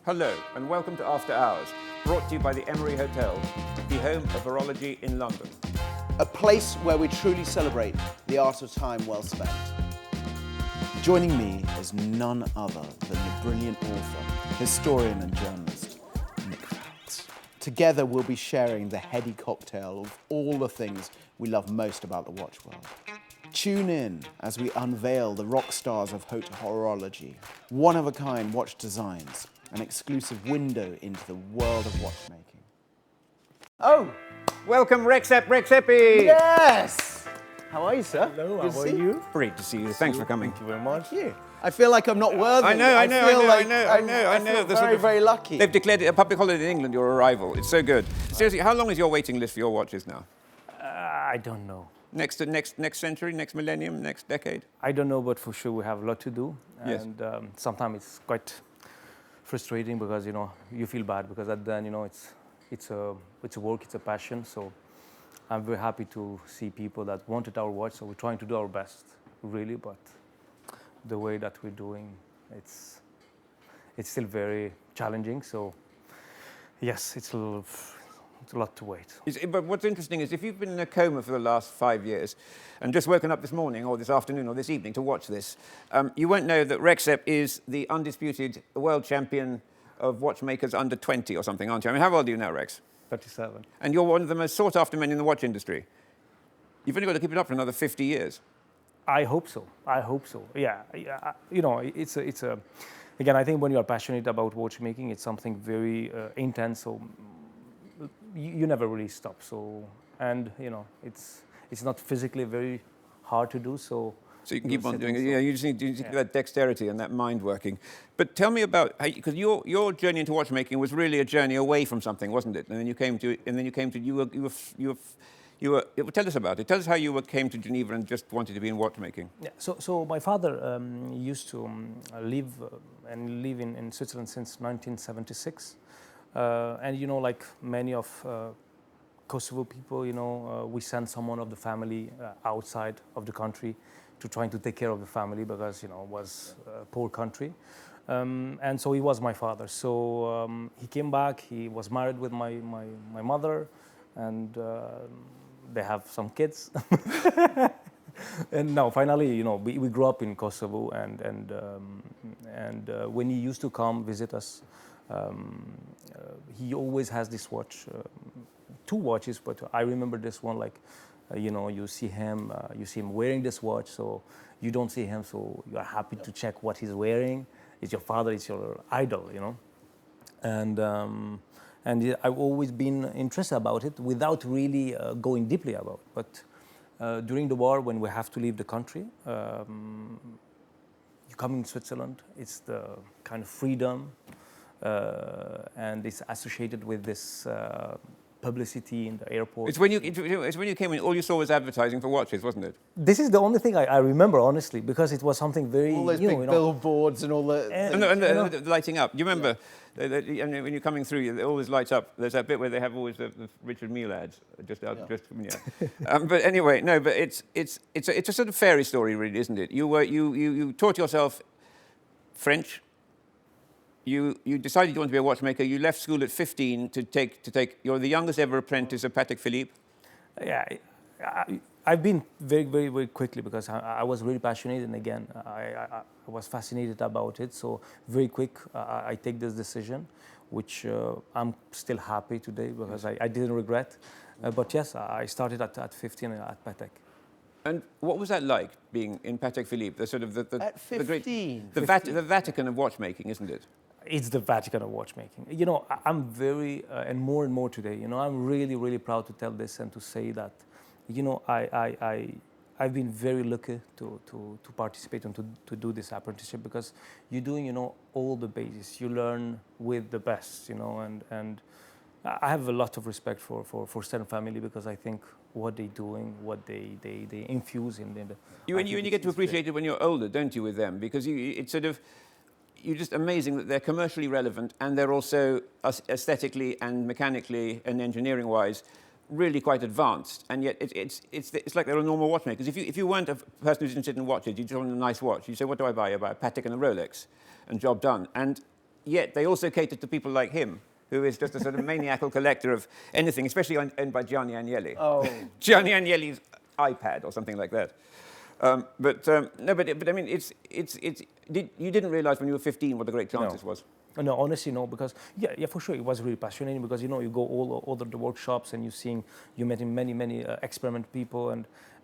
Hello and welcome to After Hours, brought to you by the Emory Hotel, the home of horology in London. A place where we truly celebrate the art of time well spent. Joining me is none other than the brilliant author, historian and journalist, Nick Fowles. Together we'll be sharing the heady cocktail of all the things we love most about the watch world. Tune in as we unveil the rock stars of haute horology, one-of-a-kind watch designs, an exclusive window into the world of watchmaking. Oh, welcome Rexhep Rexhepi! Yes! How are you, sir? Hello, Good how to are see you? Great to see you. Thanks for coming. Thank you very much. I feel like I'm not worthy. I know. I They're feel sort of- very lucky. They've declared it a public holiday in England, your arrival. It's so good. Seriously, how long is your waiting list for your watches now? I don't know. Next century, next millennium, next decade? I don't know, but for sure we have a lot to do. Yes. And sometimes it's quite frustrating because, you feel bad because at the end, it's a work, it's a passion. So I'm very happy to see people that wanted our watch. So we're trying to do our best, really. But the way that we're doing, it's still very challenging. So yes, it's a lot to wait. But what's interesting is if you've been in a coma for the last 5 years and just woken up this morning or this afternoon or this evening to watch this, you won't know that Rexhep is the undisputed world champion of watchmakers under 20 or something, aren't you? I mean, how old are you now, Rex? 37. And you're one of the most sought-after men in the watch industry. You've only got to keep it up for another 50 years. I hope so. Yeah, it's a. Again, I think when you are passionate about watchmaking, it's something very intense. So you never really stop. So and it's not physically very hard to do. So you can keep on doing it. Yeah, you just need that dexterity and that mind working. But tell me about because your journey into watchmaking was really a journey away from something, wasn't it? And then you came to. Tell us about it. Tell us how you came to Geneva and just wanted to be in watchmaking. Yeah. So my father used to live in Switzerland since 1976, and like many of Kosovo people, we sent someone of the family outside of the country to trying to take care of the family because it was a poor country, and so he was my father. So he came back. He was married with my mother, and they have some kids. And now finally, we grew up in Kosovo, and when he used to come visit us, he always has this watch, two watches, but I remember this one like, you see him wearing this watch, so you don't see him, so you are happy to check what he's wearing. It's your father, it's your idol, And I've always been interested about it without really going deeply about it. But during the war, when we have to leave the country, you come in Switzerland, it's the kind of freedom, and it's associated with this publicity in the airport. It's when you came in, all you saw was advertising for watches, wasn't it? This is the only thing I remember, honestly, because it was something very all those big billboards and all the... And the lighting up. You remember, when you're coming through, it always lights up. There's that bit where they have always the Richard Mille ads. But anyway, no, but it's a sort of fairy story, really, isn't it? You taught yourself French. You decided you wanted to be a watchmaker. You left school at 15 to take. You're the youngest ever apprentice of Patek Philippe. Yeah, I've been very, very, very quickly because I was really passionate, and again, I was fascinated about it. So very quick, I take this decision, which I'm still happy today because I didn't regret. But yes, I started at 15 at Patek. And what was that like, being in Patek Philippe, the sort of At 15? the Vatican of watchmaking, isn't it? It's the Vatican of watchmaking. I'm very, and more today, I'm really, really proud to tell this and to say that, I've been very lucky to participate and to do this apprenticeship because you're doing, all the bases. You learn with the best, and I have a lot of respect for certain family because I think what they're doing, what they infuse in the... You get to appreciate it when you're older, don't you, with them? Because it's sort of... You're just amazing that they're commercially relevant and they're also aesthetically and mechanically and engineering-wise really quite advanced. And yet it's like they're a normal watchmakers. If you weren't a person who's interested in watches, you just want a nice watch. You say, what do I buy? I buy a Patek and a Rolex, and job done. And yet they also cater to people like him, who is just a sort of maniacal collector of anything, especially owned by Gianni Agnelli. Oh. Gianni Agnelli's iPad or something like that. But I mean, you didn't realize when you were 15 what the great chances was? No, honestly, no, because yeah, for sure, it was really passionate because you know you go all over the workshops and you met many experiment people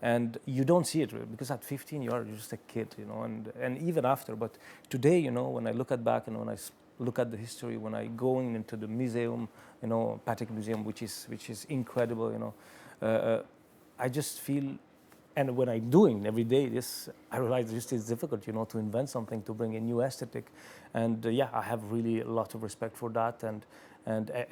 and you don't see it really, because at 15 you're just a kid, you know, and even after. But today, you know, when I look back and when I look at the history, when I go into the museum, you know, Patek Museum, which is incredible, you know, I just feel. And when I'm doing every day this, I realize it's difficult, you know, to invent something, to bring a new aesthetic. And yeah, I have really a lot of respect for that. And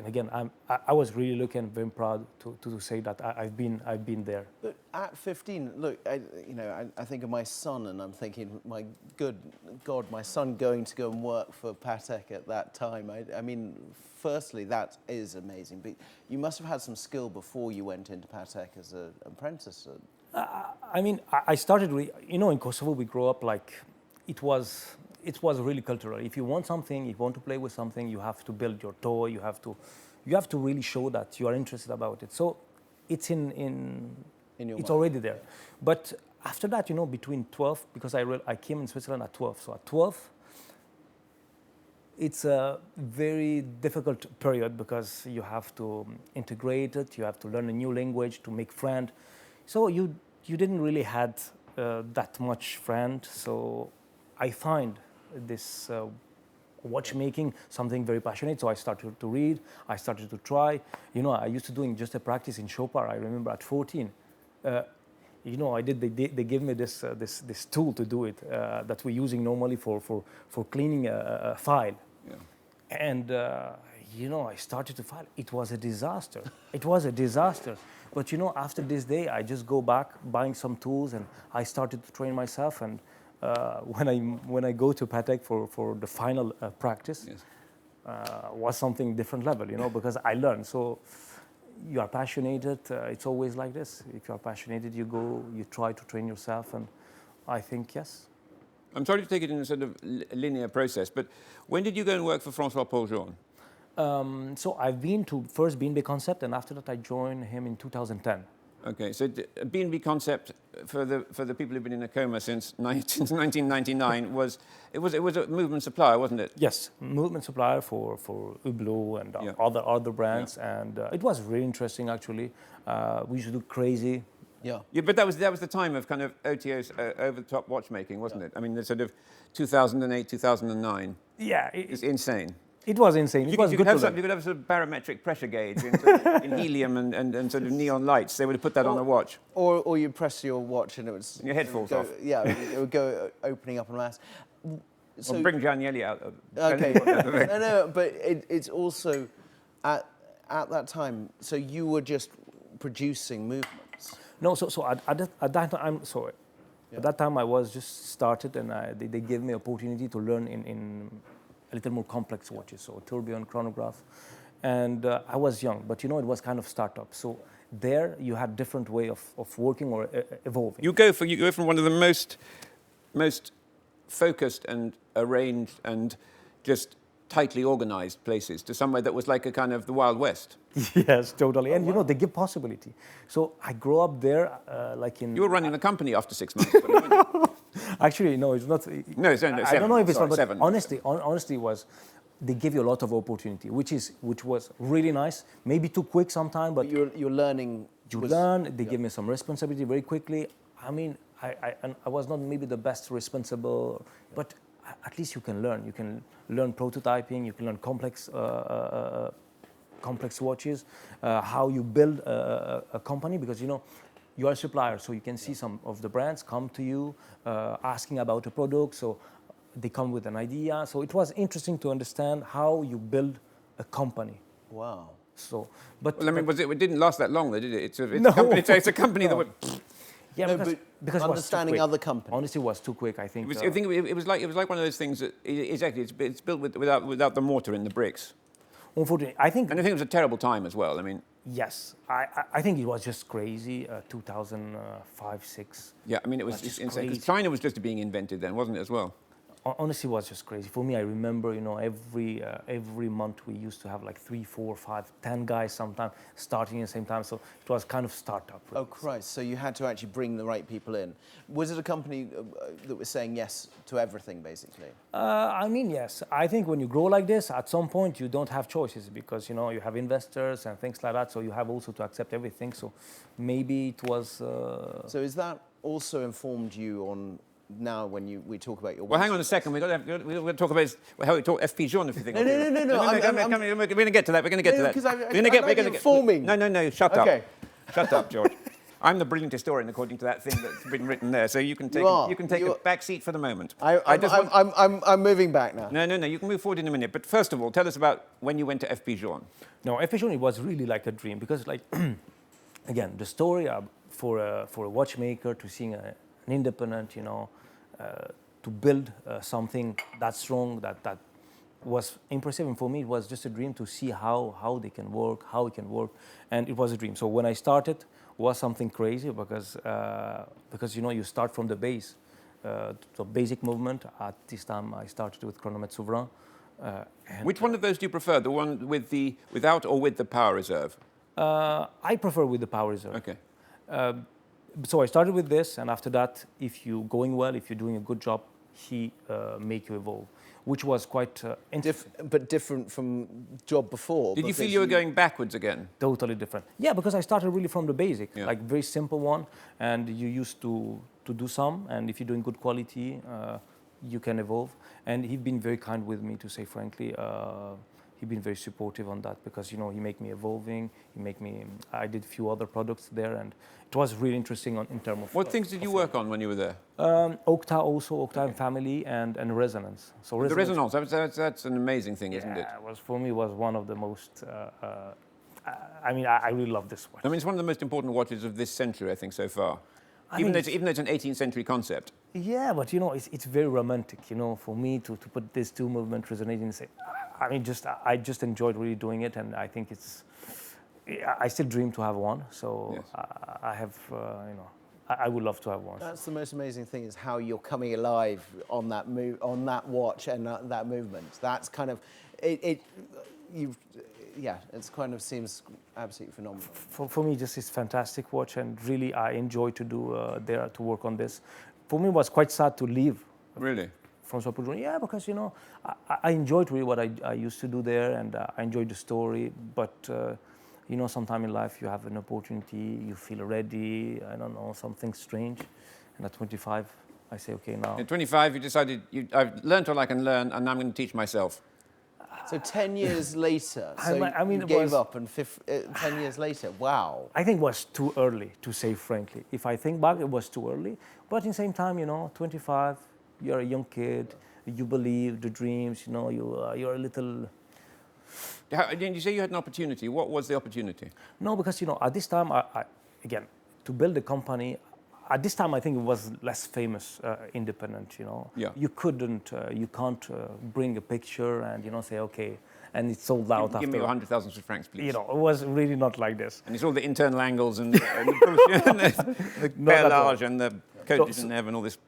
again, I was really looking very proud to say that I've been there. But at 15, look, I think of my son, and I'm thinking, my good God, my son going to go and work for Patek at that time. I mean, firstly, that is amazing. But you must have had some skill before you went into Patek as an apprentice. I mean, I started, you know, in Kosovo we grew up like it was really cultural. If you want something, if you want to play with something, you have to build your toy. You have to really show that you are interested about it. So it's in your it's mind. Already there. But after that, you know, between 12, because I came in Switzerland at 12. So at 12, it's a very difficult period because you have to integrate it. You have to learn a new language to make friends. So you didn't really had that much friend. So I find this watchmaking something very passionate. So I started to read. I started to try. You know, I used to doing just a practice in Chopard. I remember at 14. You know, they gave me this tool to do it that we're using normally for cleaning a file. Yeah. And you know, I started to file. It was a disaster. It was a disaster. But you know, after this day, I just go back buying some tools, and I started to train myself. And when I go to Patek for the final practice, yes. Was something different level, you know, because I learned. So you are passionate. It's always like this. If you are passionate, you go, you try to train yourself, and I think yes. I'm sorry to take it in a sort of linear process, but when did you go and work for François-Paul Journe? So I've been to first B&B Concept, and after that I joined him in 2010. Okay, so B&B Concept for the people who've been in a coma since 1999 was a movement supplier, wasn't it? Yes, movement supplier for Hublot and yeah. other brands, yeah. And it was really interesting actually. We used to do crazy. Yeah. Yeah, but that was the time of kind of OTO's over-the-top watchmaking, wasn't it? I mean, the sort of 2008, 2009. Yeah, it's insane. It was insane. You could have a sort of barometric pressure gauge in helium and sort of neon lights. They would have put that on a watch. Or you press your watch and it would... Your head falls off. Yeah, it would go opening up en masse. So, or bring Gianelli out. Okay. No, but it's also at that time. So you were just producing movements. No, so at that time, sorry. Yeah. At that time I was just started, and they gave me opportunity to learn in a little more complex watches, so tourbillon chronograph, and I was young, but you know, it was kind of startup. So there you had different way of working or evolving. You go from one of the most focused and arranged and just tightly organized places to somewhere that was like a kind of the Wild West. Yes, totally. And you know, they give possibility. So I grew up there, like in... You were running the company after 6 months, weren't you? Actually, no, it's not. No, it's only 7. I don't know if it's not, but 7. honestly, was they give you a lot of opportunity, which was really nice. Maybe too quick sometimes, but you're learning. You learn. They give me some responsibility very quickly. I mean, I was not maybe the best responsible, but at least you can learn. You can learn prototyping. You can learn complex watches, how you build a company, because you know. You are a supplier, so you can see some of the brands come to you asking about a product, so they come with an idea. So it was interesting to understand how you build a company. Wow. So, but... Well, I mean, it didn't last that long, though, did it? It's a company no. That would... Yeah, no, because understanding other companies. Honestly, it was too quick, I think. I think it was like one of those things that, exactly, it's built without the mortar in the bricks. Unfortunately, I think... And I think it was a terrible time as well, I mean... Yes, I think it was just crazy, 2005, 6. Yeah, I mean, it was insane. Because China was just being invented then, wasn't it, as well? honestly, it was just crazy. For me, I remember, you know, every month we used to have like 3, 4, 5, 10 guys sometimes starting at the same time. So it was kind of startup. Really. Oh, Christ. So you had to actually bring the right people in. Was it a company that was saying yes to everything, basically? I mean, yes. I think when you grow like this, at some point you don't have choices because, you know, you have investors and things like that. So you have also to accept everything. So maybe it was... So is that also informed you on... Now, when we talk about your... Well, hang on a second. We're going to talk about how we talk F.P. Journe, if you think. No. We're going to get to that. We're going to get to that. Because we're going to informing. No. Shut up. Okay. Shut up, George. I'm the brilliant historian, according to that thing that's been written there. So you can take a back seat for the moment. I'm moving back now. No. You can move forward in a minute. But first of all, tell us about when you went to F.P. Journe. No, F.P. Journe was really like a dream because, like, again, the story for a watchmaker to seeing an independent, you know, to build something that strong, that was impressive. And for me, it was just a dream to see how they can work, how it can work. And it was a dream. So when I started, it was something crazy because you know, you start from the base. The basic movement, at this time I started with chronomètre souverain. Which one of those do you prefer? The one with without or with the power reserve? I prefer with the power reserve. Okay. So I started with this, and after that, if you're going well, if you're doing a good job, he make you evolve, which was quite but different from job before. Did you feel you were going backwards again? Totally different. Yeah, because I started really from the basic, like very simple one, and you used to do some, and if you're doing good quality, you can evolve. And he's been very kind with me, to say frankly. He's been very supportive on that because, you know, he made me evolving. I did a few other products there, and it was really interesting in terms of... What things did you work on when you were there? Octa also, Octa and family, and resonance. So the resonance, that's an amazing thing, isn't it? Yeah, for me was one of the most... I mean, I really love this watch. I mean, it's one of the most important watches of this century, I think, so far. Even though it's an 18th century concept. Yeah, but, you know, it's very romantic, you know, for me to put these two movements resonating and say... I mean, I just enjoyed really doing it, and I think I still dream to have one. So yes. I have, you know, I would love to have one. That's the most amazing thing, is how you're coming alive on that that watch and that movement. That's kind of yeah, it's kind of seems absolutely phenomenal. For me, just it's fantastic watch, and really I enjoy to do to work on this. For me, it was quite sad to leave. Really? From Journe, yeah, because, you know, I enjoyed really what I used to do there, and I enjoyed the story. But you know, sometime in life you have an opportunity, you feel ready. I don't know, something strange. And at 25, I say, okay, now. At 25, you decided I've learned all I can learn, and now I'm going to teach myself. So 10 years later, I mean, you gave up, and 10 years later, wow. I think it was too early, to say frankly. If I think back, it was too early. But at the same time, you know, 25. You're a young kid, you believe the dreams, you know, you're a little... Did you say you had an opportunity? What was the opportunity? No, because, you know, at this time, again, to build a company, at this time I think it was less famous, independent, you know. Yeah. You can't bring a picture and, you know, say, okay, and it's sold out after... Give me 100,000 francs, please. You know, it was really not like this. And it's all the internal angles and the bullshit, and the perlage and the coaches and and all this...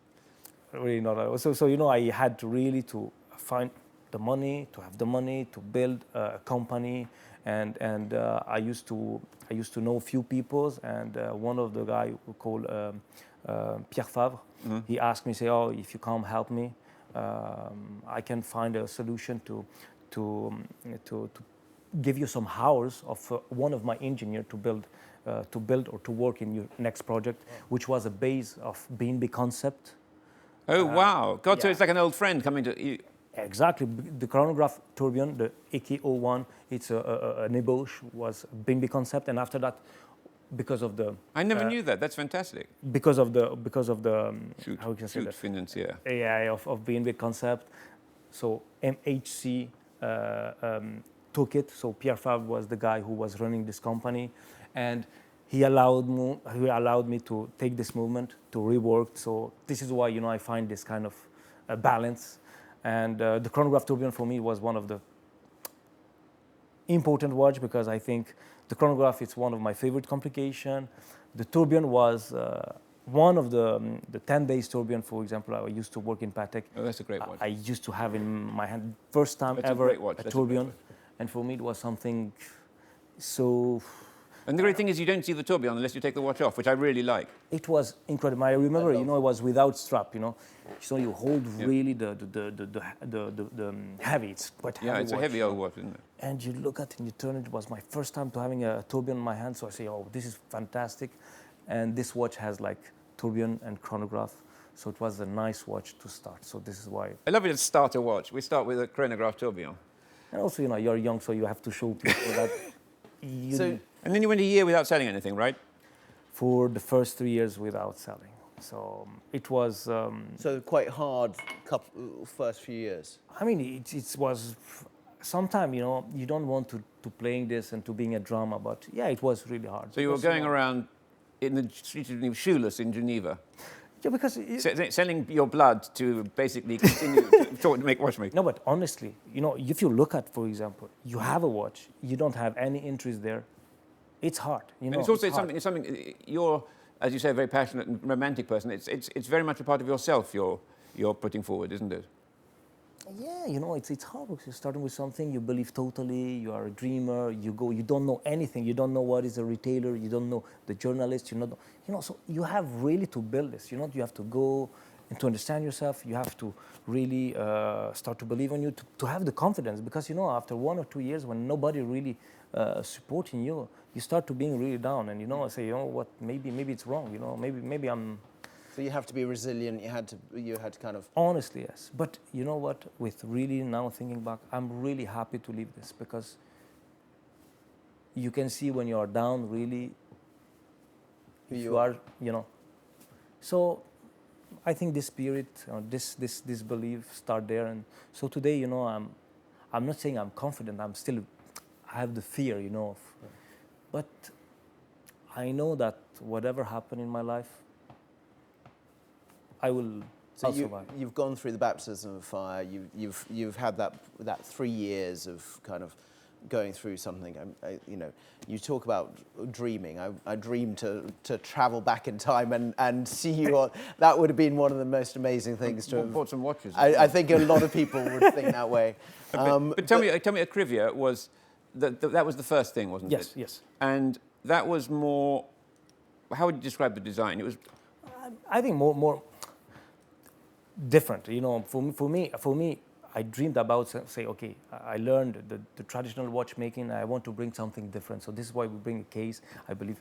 Really not. So you know, I had to find the money, to have the money to build a company, and I used to know a few people, and one of the guy who called Pierre Favre, he asked me, say, oh, if you come help me, I can find a solution to give you some hours of one of my engineers to build or to work in your next project, which was a base of BNB concept. Oh, wow. God, yeah. So it's like an old friend coming to you. Exactly. The chronograph Tourbillon, the AK-01, it's an ébauche, was BNB concept. And after that, because of the... I never knew that. That's fantastic. Because of the how can I say that? Financier. Yeah, of BNB concept. So MHC took it. So Pierre Favre was the guy who was running this company. And he allowed me to take this movement, to rework. So this is why, you know, I find this kind of balance. And the chronograph tourbillon for me was one of the important watch, because I think the chronograph is one of my favorite complications. The tourbillon one of the 10 days tourbillon, for example, I used to work in Patek. Oh, that's a great watch. I used to have in my hand, first time That's a ever great watch. a That's a great tourbillon. watch. And for me, it was something so... And the great thing is you don't see the tourbillon unless you take the watch off, which I really like. It was incredible. I remember, you know, it was without strap, you know. So you hold really the heavy. It's quite heavy. Yeah, it's watch, a heavy old watch, isn't it? And you look at it and you turn it. It was my first time to having a tourbillon in my hand. So I say, oh, this is fantastic. And this watch has like tourbillon and chronograph. So it was a nice watch to start. So this is why. I love it to start a watch. We start with a chronograph tourbillon. And also, you know, you're young, so you have to show people that you... And then you went a year without selling anything, right? For the first 3 years without selling. So it was... So quite hard first few years. I mean, it was... Sometimes, you know, you don't want to playing this and to being a drama, but yeah, it was really hard. So you were going around in the streets of shoeless in Geneva? Yeah, because... Selling your blood to basically continue to make watchmaking. No, but honestly, you know, if you look at, for example, you have a watch, you don't have any interest there, it's hard, you know. And it's also something, you're, as you say, a very passionate and romantic person. It's very much a part of yourself you're putting forward, isn't it? Yeah, you know, it's hard because you're starting with something you believe totally, you are a dreamer, you don't know anything, you don't know what is a retailer, you don't know the journalist, you know, so you have really to build this, you know, you have to go and to understand yourself, you have to really start to believe in you, to have the confidence, because, you know, after 1 or 2 years when nobody really supporting you, you start to being really down and, you know, say, you know what, maybe it's wrong, you know, maybe I'm... So you have to be resilient. You had to kind of... Honestly, yes. But you know what? With really now thinking back, I'm really happy to leave this because you can see when you are down, really, you are, you know. So I think this spirit, this belief start there. And so today, you know, I'm not saying I'm confident. I have the fear, you know. But I know that whatever happened in my life, I'll survive. You've gone through the baptism of fire. You've had that 3 years of kind of going through something. You know, you talk about dreaming. I dreamed to travel back in time and see you on. That would have been one of the most amazing things to have bought some watches. I think a lot of people would think that way. But tell me, Akrivia was that was the first thing, wasn't it? Yes, yes. And that was more. How would you describe the design? It was. I think more different, you know. For me, I dreamed about say, okay, I learned the traditional watchmaking. I want to bring something different. So this is why we bring a case. I believe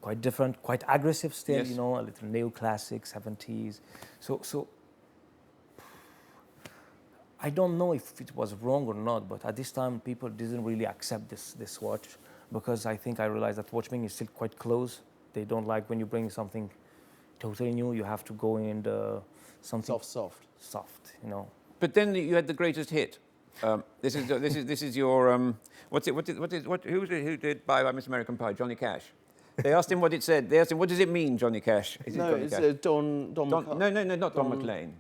quite different, quite aggressive still. Yes. You know, a little neoclassic 70s. So I don't know if it was wrong or not, but at this time people didn't really accept this watch because I think I realized that watchmaking is still quite close. They don't like when you bring something totally new. You have to go in something soft, you know. But then you had the greatest hit. This is your who did Bye Bye Miss American Pie? Johnny Cash. They asked him what it said. They asked him, what does it mean, Johnny Cash? Is no, it's Don No, not Don McLean.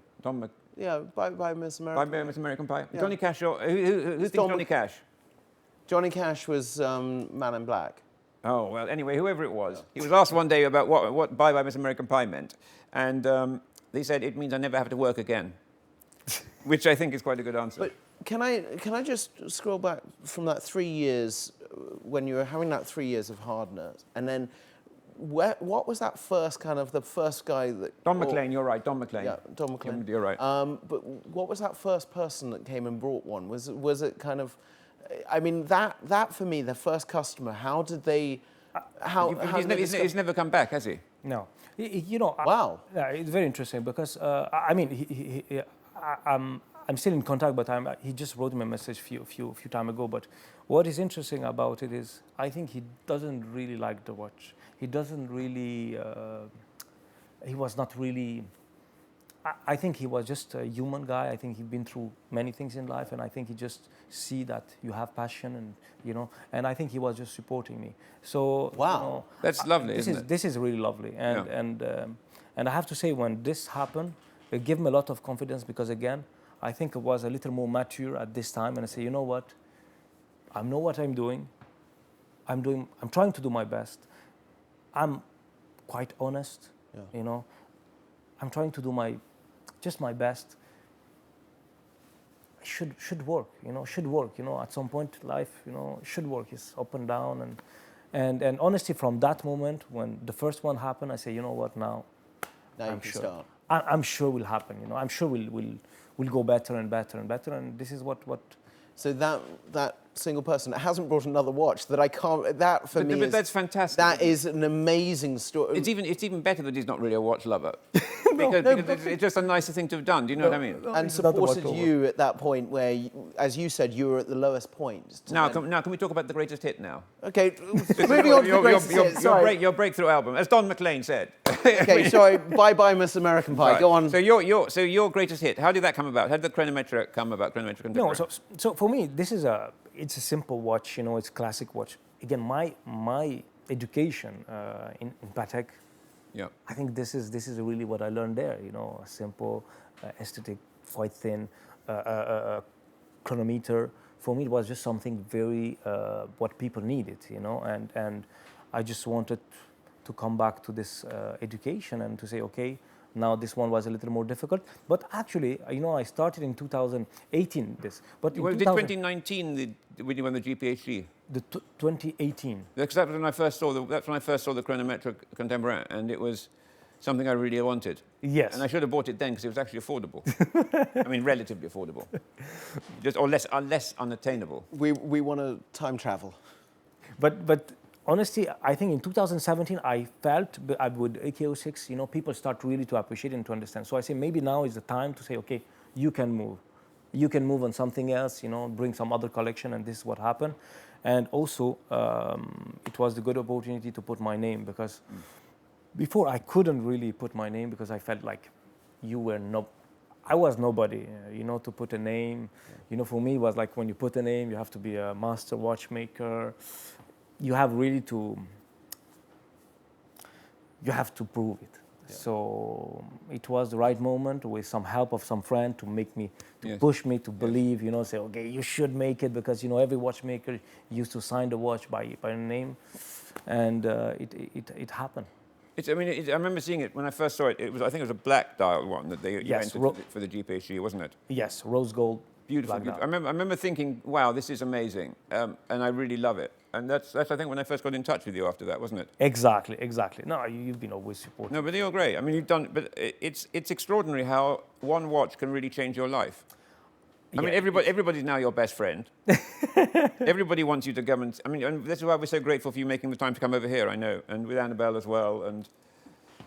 Yeah, Bye Miss American. Bye Bye Miss American Pie. Yeah. Johnny Cash. Who thinks Johnny Cash? Johnny Cash was Man in Black. Oh, well, anyway, whoever it was. He was asked one day about what Bye Bye Miss American Pie meant. And they said, it means I never have to work again. Which I think is quite a good answer. But can I just scroll back from that 3 years, when you were having that 3 years of hardness, and then what was that first kind of, the first guy that... Don McLean, you're right, Don McLean. Yeah, Don McLean. You're right. But what was that first person that came and brought one? Was it kind of... I mean, that for me, the first customer, how did they... He's never come back, has he? No. You know... Wow. It's very interesting because, I mean, I'm still in contact, but he just wrote me a message a few time ago. But what is interesting about it is, I think he doesn't really like the watch. He doesn't really. He was not really. I think he was just a human guy. I think he'd been through many things in life, and I think he just see that you have passion, and you know. And I think he was just supporting me. So wow, you know, that's lovely. Isn't it? This is really lovely, and I have to say, when this happened, it gave me a lot of confidence because again, I think I was a little more mature at this time, and I say, you know what, I know what I'm doing. I'm trying to do my best. I'm quite honest. You know, I'm trying to do just my best. Should work, you know, should work, you know, at some point life, you know, should work. It's up and down, and honestly, from that moment when the first one happened, I say, you know what, now Now you can start. I'm sure will happen, you know, I'm sure we'll go better and better and better, and this is what. So that single person hasn't brought another watch that I can't. That for me but is, that's fantastic. That is an amazing story. It's even better that he's not really a watch lover. because it's just a nicer thing to have done. Do you know what I mean? And supported you at that point where, as you said, you were at the lowest point. Now can we talk about the greatest hit now? Okay, moving on to the greatest hit. Sorry. Your breakthrough album, as Don McLean said. Okay, sorry. Bye, Miss American Pie. Right. Go on. So your greatest hit. How did that come about? How did the chronometer come about? Chronometer contemporary. No, so for me, it's a simple watch. You know, it's a classic watch. Again, my education in Patek. Yeah. I think this is really what I learned there. You know, a simple, aesthetic, quite thin chronometer. For me, it was just something very what people needed. You know, and I just wanted to come back to this education and to say, okay, now this one was a little more difficult. But actually, you know, I started in 2018. But well, did 2019 when you won the GPHG? The 2018. Because that's when I first saw the chronometer contemporary, and it was something I really wanted. Yes. And I should have bought it then because it was actually affordable. I mean, relatively affordable, or less unattainable. We want to time travel. But honestly, I think in 2017 I felt with AK-06, you know, people start really to appreciate and to understand. So I say maybe now is the time to say, okay, you can move. You can move on something else, you know, bring some other collection, and this is what happened. And also, it was the good opportunity to put my name, because before I couldn't really put my name because I felt like I was nobody, you know, to put a name. Yeah. You know, for me, it was like when you put a name, you have to be a master watchmaker. You have really to prove it. Yeah. So it was the right moment, with some help of some friend to make me, to push me to believe, you know, say, okay, you should make it, because, you know, every watchmaker used to sign the watch by a name, and it happened. I remember seeing it when I first saw it. I think it was a black dial one that you entered for the GPHG, wasn't it? Yes, rose gold. Beautiful. I remember thinking, wow, this is amazing, and I really love it. And that's I think when I first got in touch with you after that, wasn't it? Exactly. No, you've been always supportive. No, but you're great. I mean, you've done. But it's extraordinary how one watch can really change your life. I mean, everybody's now your best friend. Everybody wants you to come and. I mean, and this is why we're so grateful for you making the time to come over here. I know, and with Annabelle as well, and.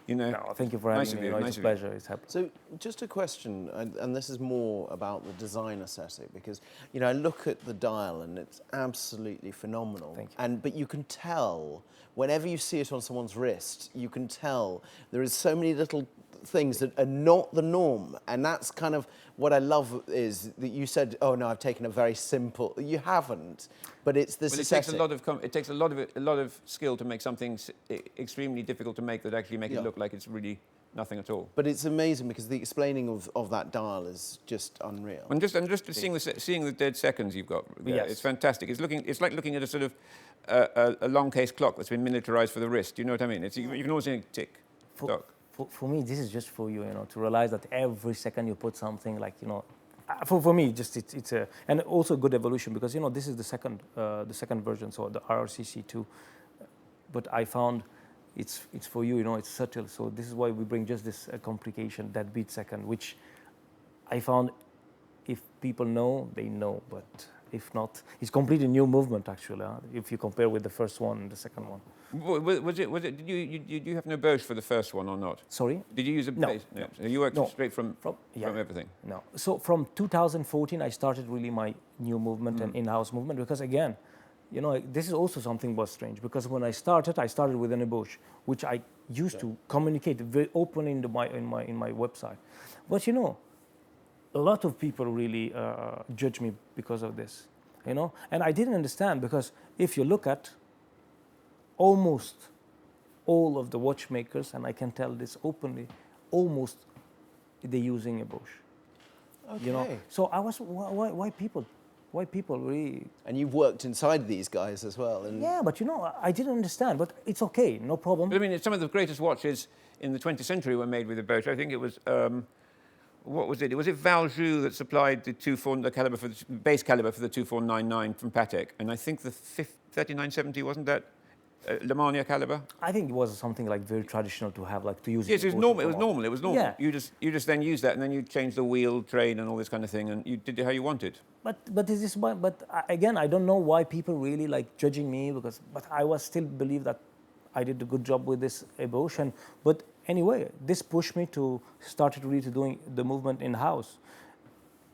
You know, no, thank you for having me. It's a pleasure. It's happy. So, just a question, and this is more about the design aesthetic, because, you know, I look at the dial and it's absolutely phenomenal. Thank you. But you can tell, whenever you see it on someone's wrist, you can tell there is so many little things that are not the norm, and that's kind of what I love, is that you said, "Oh no, I've taken a very simple." You haven't, but it's this. Well, it takes a lot of skill to make something extremely difficult to make that actually make it look like it's really nothing at all. But it's amazing, because the explaining of that dial is just unreal. And just seeing the dead seconds you've got there, it's fantastic. It's like looking at a sort of a long case clock that's been miniaturized for the wrist. You know what I mean? You can always see it tick, tock. For me, this is just for you, you know, to realize that every second you put something, like, you know, for me, just it's a, and also a good evolution, because, you know, this is the second version, so the RRCC2, but I found it's for you, you know, it's subtle, so this is why we bring just this complication, that beat second, which I found if people know, they know, but if not, it's completely new movement, actually, if you compare with the first one and the second one. Was it? Did you have no Bosch for the first one or not? Sorry? Did you use a base? No. So you worked straight from everything? No. So from 2014, I started really my new movement and in-house movement, because, again, you know, this is also something was strange, because when I started with an Bosch, which I used to communicate very openly in my website. But, you know, a lot of people really judge me because of this, you know, and I didn't understand, because if you look at almost all of the watchmakers, and I can tell this openly, almost they're using a Bosch. Okay. You know, so I was, why people why people really... And you've worked inside these guys as well. And Yeah, but you know, I didn't understand, but it's okay, no problem. But I mean, some of the greatest watches in the 20th century were made with a boat. I think it was, what was it? Was it Valjoux that supplied the the caliber for the base caliber for the 2499 from Patek? And I think the 3970, wasn't that Le Mania caliber? I think it was something like very traditional to have, like to use. Yes, it was normal. It was normal. It was normal. Yeah. You just then use that, and then you change the wheel, train, and all this kind of thing, and you did it how you wanted. But this is why. But again, I don't know why people really like judging me because. But I was still believe that I did a good job with this evolution. But anyway, this pushed me to start really to doing the movement in house.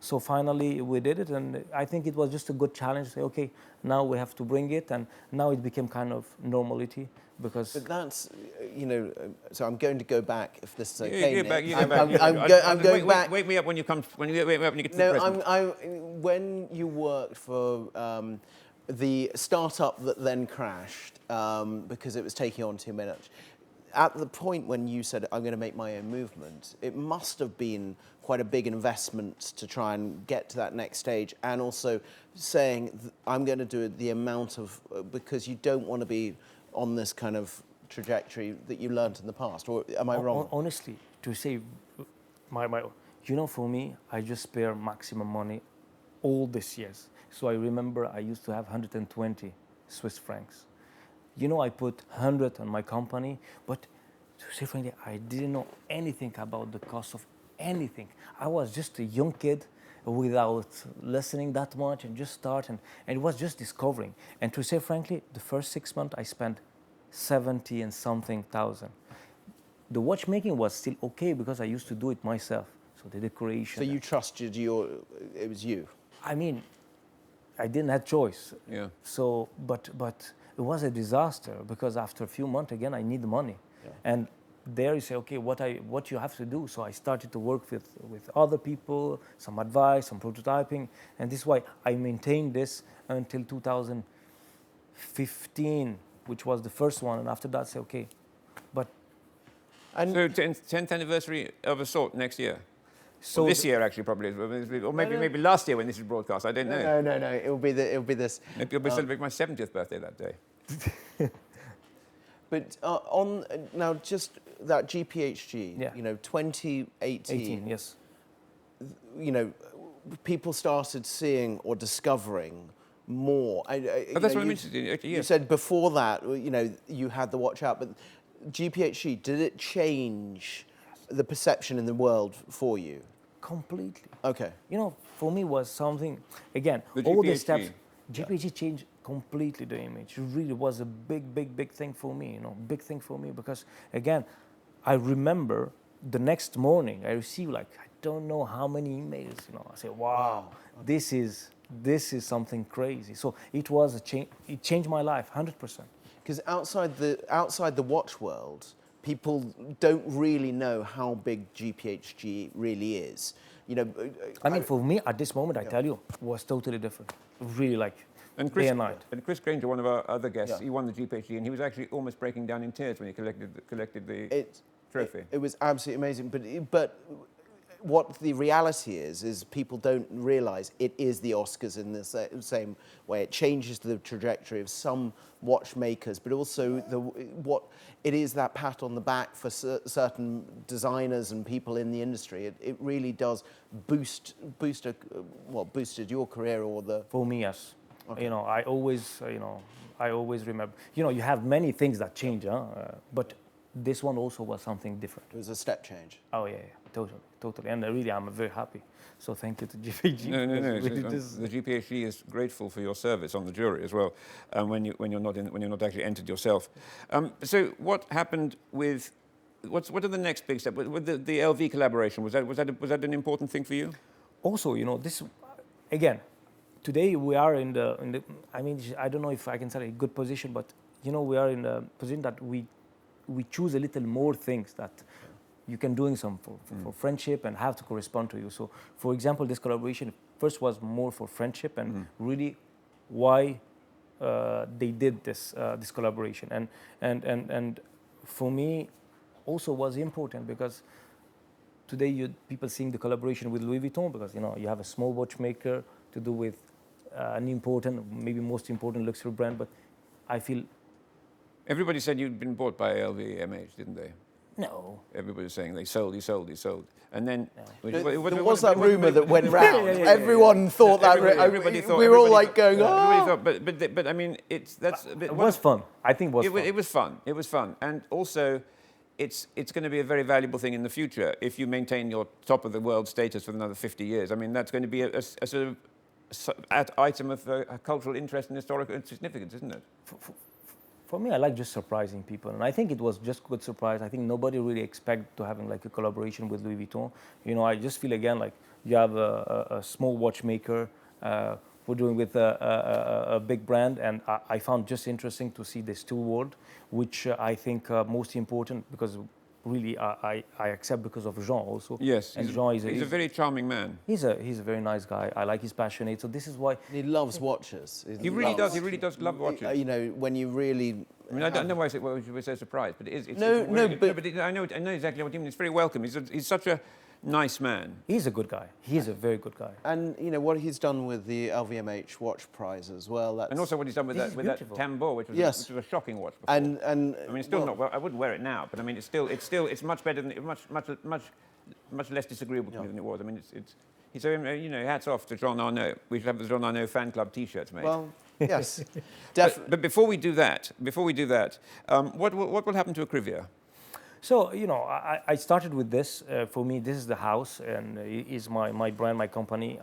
So finally we did it, and I think it was just a good challenge to say, okay, now we have to bring it, and now it became kind of normality because... But that's, you know, so I'm going to go back, if this is okay. You go back, you go back. I'm going back. Wake me up when you come, wake me up when you get to the present. No, when you worked for the startup that then crashed because it was taking on too much, at the point when you said, I'm going to make my own movement, it must have been quite a big investment to try and get to that next stage, and also saying, I'm going to do it the amount of, because you don't want to be on this kind of trajectory that you learned in the past, or am I wrong? Honestly, to say, you know, for me, I just spare maximum money all these years. So I remember I used to have 120 Swiss francs. You know, I put 100 on my company, but to say frankly, I didn't know anything about the cost of anything. I was just a young kid without listening that much and just start, and it was just discovering. And to say frankly, the first 6 months I spent 70 and something thousand. The watchmaking was still okay because I used to do it myself. So the decoration. So you trusted it was you? I mean, I didn't have choice. Yeah. So, but it was a disaster because after a few months again, I need money. Yeah. And there you say, okay, what you have to do. So I started to work with other people, some advice, some prototyping, and this is why I maintained this until 2015, which was the first one, and after that, say, okay, but. And so 10th anniversary of a sort next year. So well, this year actually probably, or maybe last year when this is broadcast. I don't know. No. It'll be this. Maybe I'll be celebrating my 70th birthday that day. But on now, just that GPHG, Yeah. you know, 2018. 18, yes. You know, people started seeing or discovering more. But that's what I'm interested in. Yes. You said before that, you know, you had the watch out, but GPHG, did it change the perception in the world for you? Completely. Okay. You know, for me was something, again, The all the GPHG. steps, GPHG changed completely the image. It really was a big thing for me, you know, big thing for me because, again, I remember the next morning I received like, I don't know how many emails, you know, I said, wow, this is something crazy. So it was a change, it changed my life, 100%. Because outside the watch world, people don't really know how big GPHG really is. You know, I mean, for me at this moment, I tell you, was totally different. Really like day and night. And Chris Granger, one of our other guests, Yeah. he won the GPHG, and he was actually almost breaking down in tears when he collected the trophy. It was absolutely amazing. But what the reality is people don't realise it is the Oscars in the same way. It changes the trajectory of some watchmakers, but also what it is, that pat on the back for certain designers and people in the industry. It really does boosted your career or the... For me, yes. Okay. You know, I always remember. You know, you have many things that change, but this one also was something different. It was a step change. Oh yeah, totally. And really, I'm very happy. So thank you to GPHG. No. Really The GPHG is grateful for your service on the jury as well, when you're not actually entered yourself. So what happened with? What are the next big steps? With the LV collaboration, was that an important thing for you? Also, you know, this again. Today we are in the. I mean, I don't know if I can say a good position, but you know, we are in a position that we choose a little more things that you can doing some for friendship and have to correspond to you. So, for example, this collaboration first was more for friendship and really why they did this collaboration, and for me also was important because today people seeing the collaboration with Louis Vuitton because you know you have a small watchmaker to do with an important, maybe most important luxury brand, but I feel Everybody said you'd been bought by LVMH, didn't they? no. Everybody was saying they sold, he sold, he sold. And then... There was that rumour that went round. Everyone thought that. Everybody thought... We were all like going, Everybody oh! thought, but I mean, that's a bit... It was fun. I think it was fun. It was fun. It was fun. And also, it's going to be a very valuable thing in the future if you maintain your top of the world status for another 50 years. I mean, that's going to be a sort of item of cultural interest and historical significance, isn't it? For me, I like just surprising people, and I think it was just good surprise. I think nobody really expected to having like a collaboration with Louis Vuitton. You know, I just feel again like you have a small watchmaker we're doing with a big brand, and I found just interesting to see these two worlds, which I think most important because really I accept because of Jean also. Yes, and he's a very charming man. He's a very nice guy. I like his passionate. So this is why He loves watches. He really does. He really does love watches. You know, when you really... I mean, I don't know why you were so surprised, but it's I know exactly what you mean. It's very welcome. He's such a nice man. he's a good guy. He's a very good guy. And, you know, what he's done with the LVMH watch prize as well. That's, And also what he's done with that tambour, which was a shocking watch. Before. And I mean, it's still not. Well, I wouldn't wear it now, but I mean, it's much better than much less disagreeable to me than it was. I mean, so you know, hats off to Jean Arnault. We should have the Jean Arnault fan club T-shirts made. Well, yes, definitely. But before we do that, what will happen to Akrivia? So, you know, I started with this. For me, this is the house, and is my brand, my company.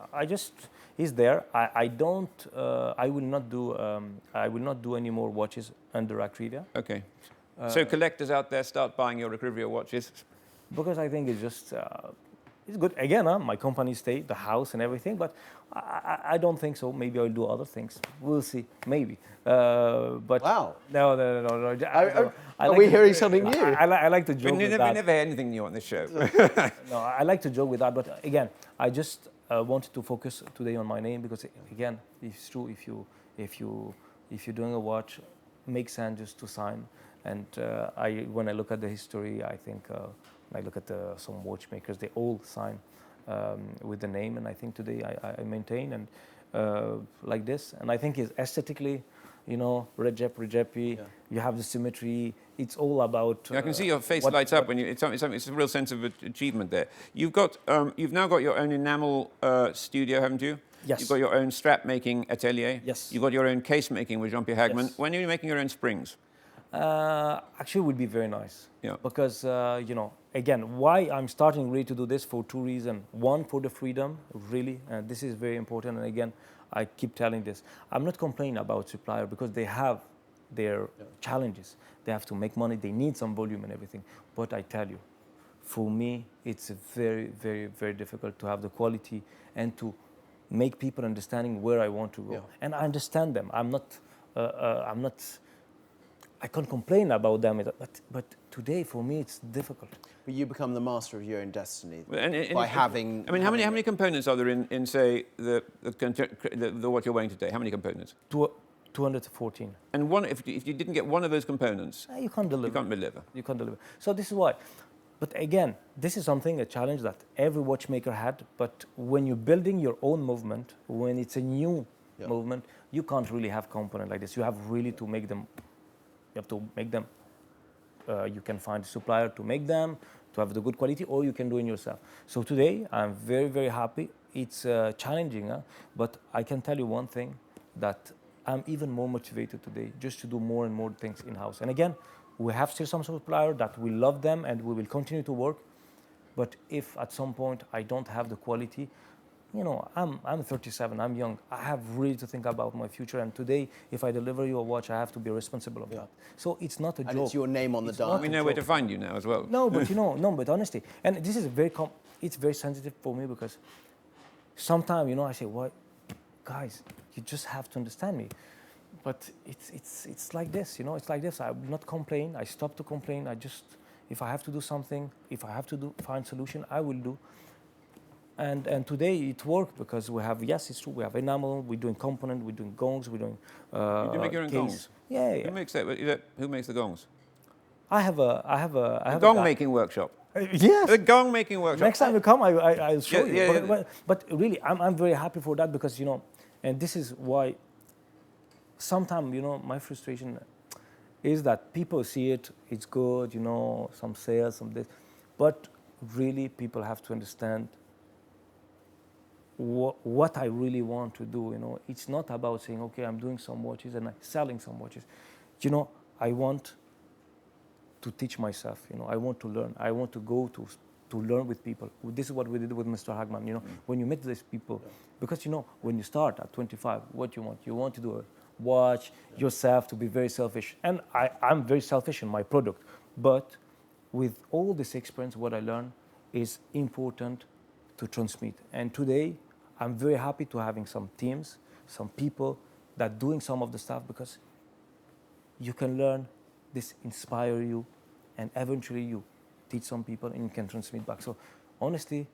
It's there. I will not do any more watches under Akrivia. Okay. So collectors out there, start buying your Akrivia watches. Because I think it's just, it's good. Again, my company stay, the house and everything, but I don't think so. Maybe I'll do other things. We'll see. Maybe. But Wow. No. Are we hearing something new? I like to joke with that. We never hear anything new on this show. No, I like to joke with that, but again, I just wanted to focus today on my name because, again, it's true. If you're doing a watch, makes sense just to sign. And when I look at the history, I think I look at some watchmakers, they all sign with the name, and I think today I maintain and like this, and I think it's aesthetically, you know, Recep, Reghepi, you have the symmetry. It's all about. I can see your face lights up when you. It's a real sense of achievement there. You've now got your own enamel studio, haven't you? Yes. You've got your own strap making atelier. Yes. You've got your own case making with Jean-Pierre Hagman. Yes. When are you making your own springs? Actually, it would be very nice. Yeah. Because you know, again, why I'm starting really to do this for two reasons. One, for the freedom, really, and this is very important. And again, I keep telling this. I'm not complaining about supplier because they have their challenges. They have to make money. They need some volume and everything. But I tell you, for me, it's very, very, very difficult to have the quality and to make people understanding where I want to go. Yeah. And I understand them. I can't complain about them, but today for me it's difficult. But you become the master of your own destiny And by having. I mean, how many components are there in say the what you're wearing today? How many components? 214. And if you didn't get one of those components, You can't deliver. you can't deliver. You can't deliver. So this is why. But again, this is a challenge that every watchmaker had. But when you're building your own movement, when it's a new movement, you can't really have components like this. You have really to make them. You have to make them. You can find a supplier to make them, to have the good quality, or you can do it yourself. So today, I'm very, very happy. It's challenging, but I can tell you one thing, that I'm even more motivated today just to do more and more things in-house. And again, we have still some suppliers that we love them and we will continue to work. But if at some point I don't have the quality, you know, I'm 37, I'm young. I have really to think about my future. And today, if I deliver you a watch, I have to be responsible of that. So it's not a joke. And it's your name on the dial. We know where to find you now as well. No, but but honestly, and this is it's very sensitive for me because sometimes, you know, I say, "What, guys? You just have to understand me." But it's like this, you know. It's like this. I will not complain. I stop to complain. If I have to do something, if I have to find solution, I will do. And today it worked because we have, yes, it's true, we have enamel, we're doing component, we're doing gongs, we're doing You do make your own case. gongs? Yeah. Who makes that? Who makes the gongs? I have a Gong making workshop. Yes. The gong making workshop. Next time you come, I'll show you. Yeah. But really, I'm very happy for that because, you know, And this is why sometimes, you know, my frustration is that people see it, it's good, you know, some sales, some this, but really people have to understand what I really want to do, you know. It's not about saying, okay, I'm doing some watches and I'm selling some watches. You know, I want to teach myself, you know, I want to learn. I want to go to learn with people. This is what we did with Mr. Hagman, you know, when you meet these people, because, you know, when you start at 25, what you want? You want to do a watch yourself, to be very selfish. And I'm very selfish in my product, but with all this experience, what I learned is important to transmit. And today, I'm very happy to having some teams, some people that doing some of the stuff, because you can learn, this inspire you, and eventually you teach some people and you can transmit back. So honestly,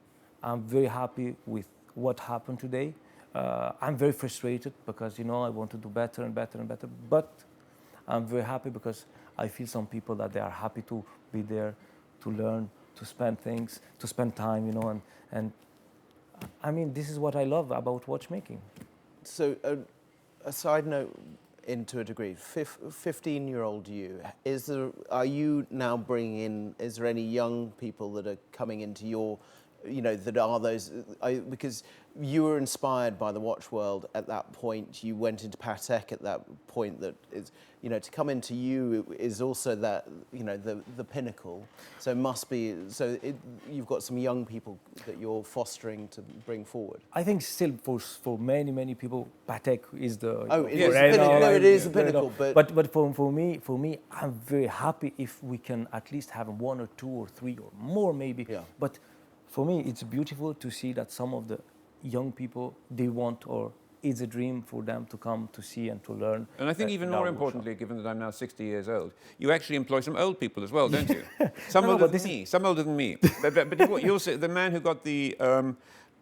I'm very happy with what happened today. I'm very frustrated because, you know, I want to do better and better and better, but I'm very happy because I feel some people that they are happy to be there, to learn, to spend things, to spend time, you know, and I mean, this is what I love about watchmaking. So a side note, to a degree, 15-year-old you, are you now bringing in, is there any young people that are coming into your, you know, that are those, because you were inspired by the watch world at that point, you went into Patek at that point, that is, you know, to come into you is also that, you know, the pinnacle. So it must be, you've got some young people that you're fostering to bring forward. I think still for many people, Patek is the... Oh, it is the pinnacle. No, it is the pinnacle, but for me, I'm very happy if we can at least have 1 or 2 or 3 or more maybe. Yeah. But for me, it's beautiful to see that some of the young people, they want, or it's a dream for them to come to see and to learn. And I think even more importantly, given that I'm now 60 years old, you actually employ some old people as well, don't you? Some older than me. But you also, the man who got the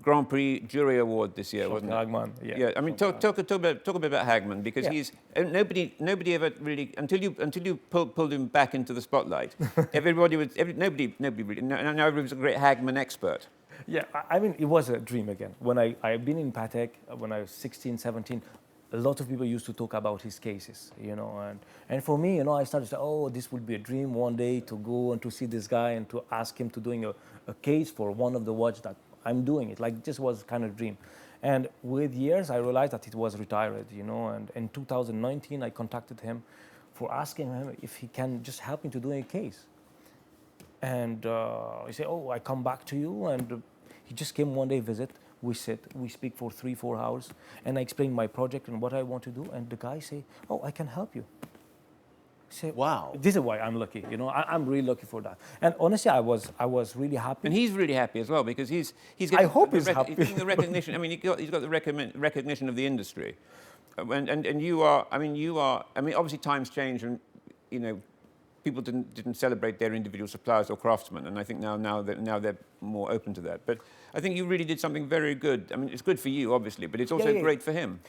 Grand Prix Jury Award this year, wasn't it? Hagman, yeah. I mean, talk a bit about Hagman, because he's nobody ever really, until you pulled him back into the spotlight. Nobody really. Now everybody was a great Hagman expert. Yeah, I mean, it was a dream again. When I've been in Patek, when I was 16, 17, a lot of people used to talk about his cases, you know, and for me, you know, I started to say, oh, this would be a dream one day to go and to see this guy and to ask him to doing a case for one of the watch that I'm doing it. Like, this was kind of a dream. And with years, I realized that it was retired, you know, and in 2019, I contacted him for asking him if he can just help me to do a case. And he said, oh, I come back to you. And he just came one day visit. We sit, we speak for 3-4 hours. And I explain my project and what I want to do. And the guy say, oh, I can help you. I say, wow. This is why I'm lucky. You know, I'm really lucky for that. And honestly, I was really happy. And he's really happy as well, because he's getting, I hope he's happy. He's getting the recognition. I mean, he's got the recognition of the industry. And you are, I mean, obviously times change, and, you know, people didn't celebrate their individual suppliers or craftsmen, and I think now they're more open to that. But I think you really did something very good. I mean, it's good for you, obviously, but it's also great for him.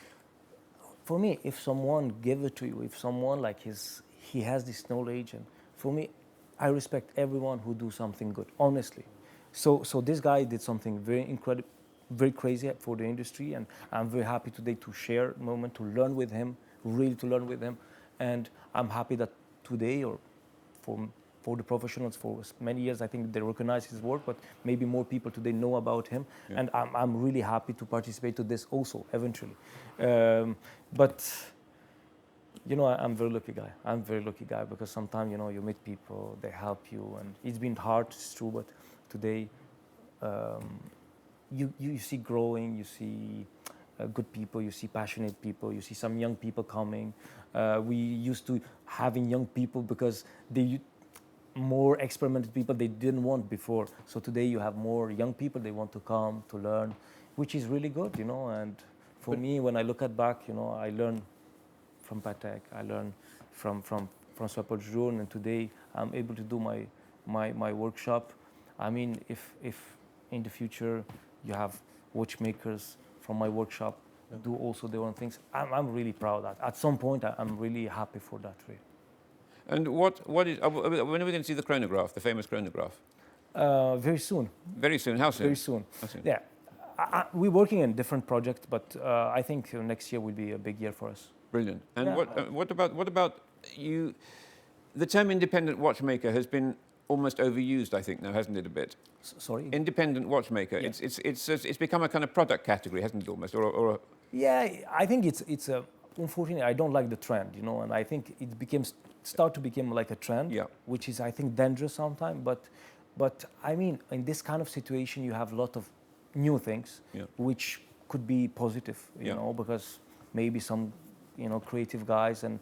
For me, if someone gave it to you, if someone like he has this knowledge, and for me, I respect everyone who do something good, honestly. So this guy did something very incredible, very crazy for the industry, and I'm very happy today to share a moment, to learn with him, really to learn with him, and I'm happy that today, or for the professionals for many years, I think they recognize his work, but maybe more people today know about him. Yeah. And I'm really happy to participate to this also, eventually. But, you know, I'm a very lucky guy. I'm a very lucky guy, because sometimes, you know, you meet people, they help you, and it's been hard, it's true, but today you see growing, you see good people, you see passionate people, you see some young people coming. We used to having young people because they more experimented people they didn't want before. So today you have more young people, they want to come to learn, which is really good, you know. And for me, when I look at back, you know, I learn from Patek, I learn from Journe, and today I'm able to do my workshop. I mean, if in the future you have watchmakers from my workshop do also their own things, I'm really proud of that. At some point, I'm really happy for that, really. And when are we going to see the chronograph, the famous chronograph? Very soon. Very soon. How soon? Very soon. How soon? Yeah, we're working in different projects, but I think next year will be a big year for us. Brilliant. And Yeah. what about you? The term independent watchmaker has been almost overused, I think, now, hasn't it, a bit? Sorry? Independent watchmaker. Yeah. It's become a kind of product category, hasn't it, almost? Or Yeah, I think it's a. Unfortunately, I don't like the trend, you know, and I think it start to become like a trend, Yeah. which is, I think, dangerous sometimes. But I mean, in this kind of situation, you have a lot of new things, Yeah. which could be positive, you Yeah. know, because maybe some, you know, creative guys, and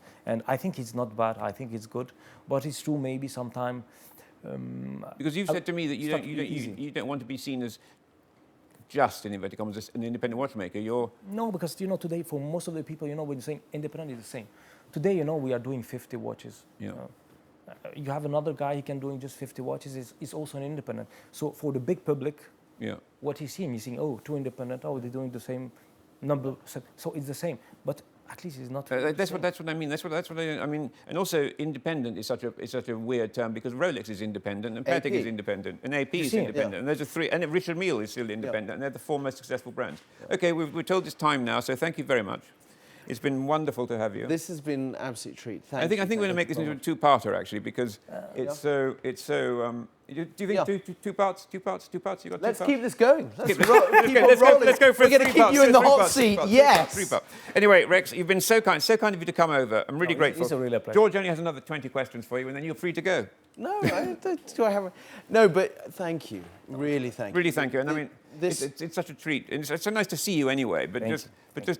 I think it's not bad. I think it's good, but it's true. Maybe sometime. because you've said to me that you don't want to be seen as just, in inverted commas, an independent watchmaker. You're No, because, you know, today for most of the people, you know, when you say independent is the same. Today, you know, we are doing 50 watches. Yeah. You have another guy, he can doing just 50 watches, is also an independent. So for the big public, yeah. what he's seeing, oh, two independent, oh, they're doing the same number, so it's the same. But at least it's not. That's what I mean. That's what I mean. And also, independent is such a weird term because Rolex is independent and Patek is independent and AP is independent. Yeah. And there's three. And Richard Mille is still independent. And they're the four most successful brands. Yeah. Okay, we're told it's time now. So thank you very much. It's been wonderful to have you. This has been an absolute treat. I think we're going to make this into a two-parter actually because it's so. Do you think two parts? You got two parts? Let's keep this going. Let's go for We're going to keep you in the hot seat. Yes. Three parts. Anyway, Rex, you've been so kind of you to come over. I'm really grateful. It's a real pleasure. George only has another 20 questions for you, and then you're free to go. No, do I have a... No, but thank you. Really thank you. Really thank you. And I mean, it's such a treat. And it's so nice to see you anyway. But just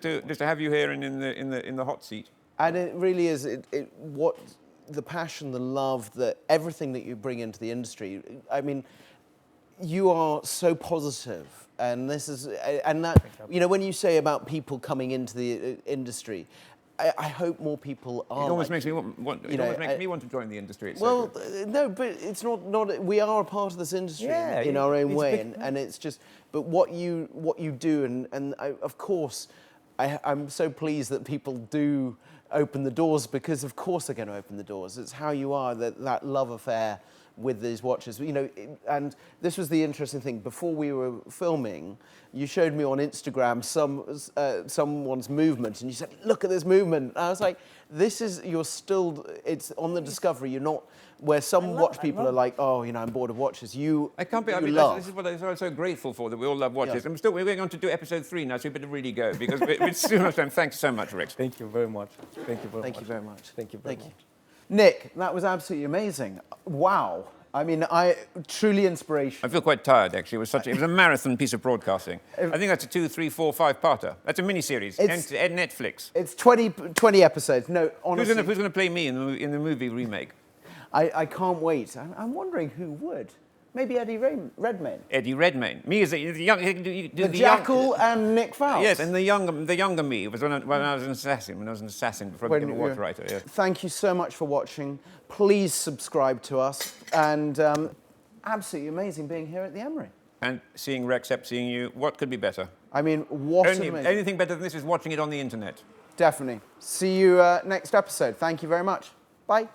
to have you here and in the hot seat. And it really is what the passion, the love, everything that you bring into the industry. I mean, you are so positive, and you know, when you say about people coming into the industry, I hope more people are. It almost makes me want to join the industry. Well, no, but it's not. We are a part of this industry in our own way, and it's just. But what you do, and of course, I'm so pleased that people do open the doors, because of course they're going to open the doors. It's how you are, that love affair with these watches, you know. And this was the interesting thing. Before we were filming, you showed me on Instagram someone's movement, and you said, "Look at this movement." And I was like, it's on the discovery. You're not where some watch people are like, "Oh, you know, I'm bored of watches." I can't be. This is what I'm so grateful for, that we all love watches. Yeah. We're going on to do episode 3 now, so we better really go because it's too much time. Thanks so much, Rex. Thank you very much. Thank you very much. Thank you very much. Thank you very much. Nick, that was absolutely amazing. Wow. I mean, truly inspirational. I feel quite tired, actually. It was a marathon piece of broadcasting. I think that's a 2, 3, 4, 5-parter. That's a mini-series. Netflix. It's 20 episodes. No, honestly. Who's going to play me in the movie remake? I can't wait. I'm wondering who would. Maybe Eddie Redmayne. Eddie Redmayne. Me as the young... The Jackal and Nick Faust. Yes, and the younger me was when I was an assassin. When I was an assassin before I became a watch writer. Yeah. Thank you so much for watching. Please subscribe to us. And absolutely amazing being here at the Emory. And seeing Rexhep, seeing you, what could be better? I mean, what amazing. Anything better than this is watching it on the internet. Definitely. See you next episode. Thank you very much. Bye.